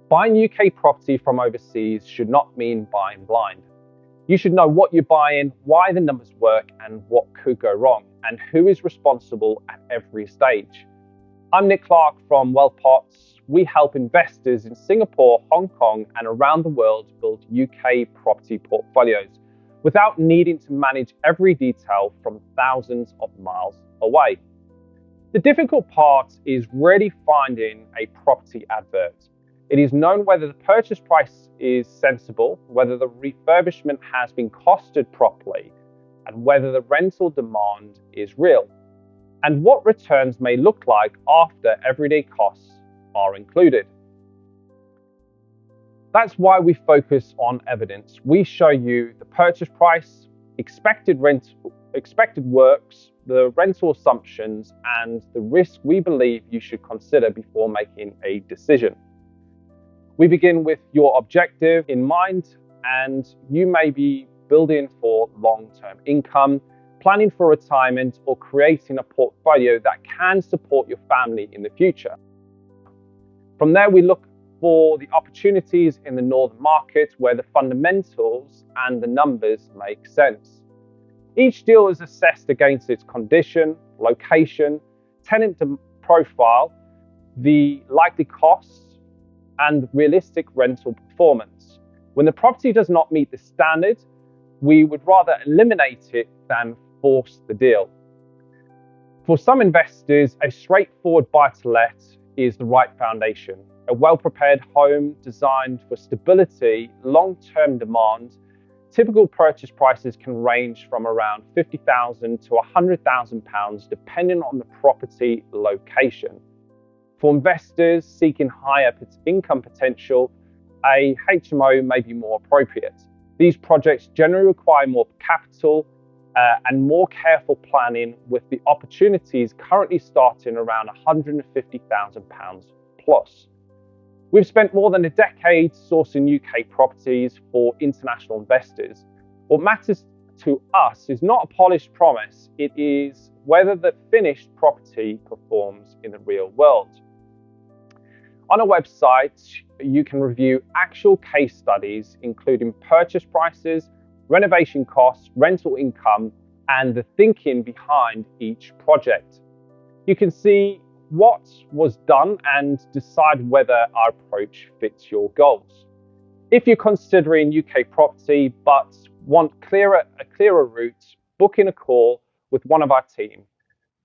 Buying UK property from overseas should not mean buying blind. You should know what you're buying, why the numbers work, and what could go wrong, and who is responsible at every stage. I'm Nic Clark from WealthPots. We help investors in Singapore, Hong Kong, and around the world build UK property portfolios without needing to manage every detail from thousands of miles away. The difficult part is really finding a property advert. It is known whether the purchase price is sensible, whether the refurbishment has been costed properly, and whether the rental demand is real, and what returns may look like after everyday costs are included. That's why we focus on evidence. We show you the purchase price, expected works, the rental assumptions, and the risk we believe you should consider before making a decision. We begin with your objective in mind, and you may be building for long-term income, planning for retirement, or creating a portfolio that can support your family in the future. From there, we look for the opportunities in the northern market where the fundamentals and the numbers make sense. Each deal is assessed against its condition, location, tenant profile, the likely costs, and realistic rental performance. When the property does not meet the standard, we would rather eliminate it than force the deal. For some investors, a straightforward buy-to-let is the right foundation. A well-prepared home designed for stability, long-term demand. Typical purchase prices can range from around £50,000 to £100,000 depending on the property location. For investors seeking higher income potential, a HMO may be more appropriate. These projects generally require more capital and more careful planning, with the opportunities currently starting around £150,000 plus. We've spent more than a decade sourcing UK properties for international investors. What matters to us is not a polished promise, it is whether the finished property performs in the real world. On our website, you can review actual case studies, including purchase prices, renovation costs, rental income, and the thinking behind each project. You can see what was done and decide whether our approach fits your goals. If you're considering UK property but want a clearer route, book in a call with one of our team.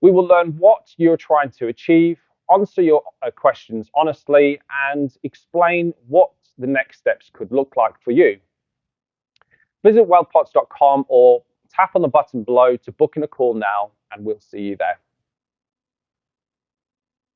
We will learn what you're trying to achieve, answer your questions honestly, and explain what the next steps could look like for you. Visit wealthpots.com or tap on the button below to book in a call now, and we'll see you there.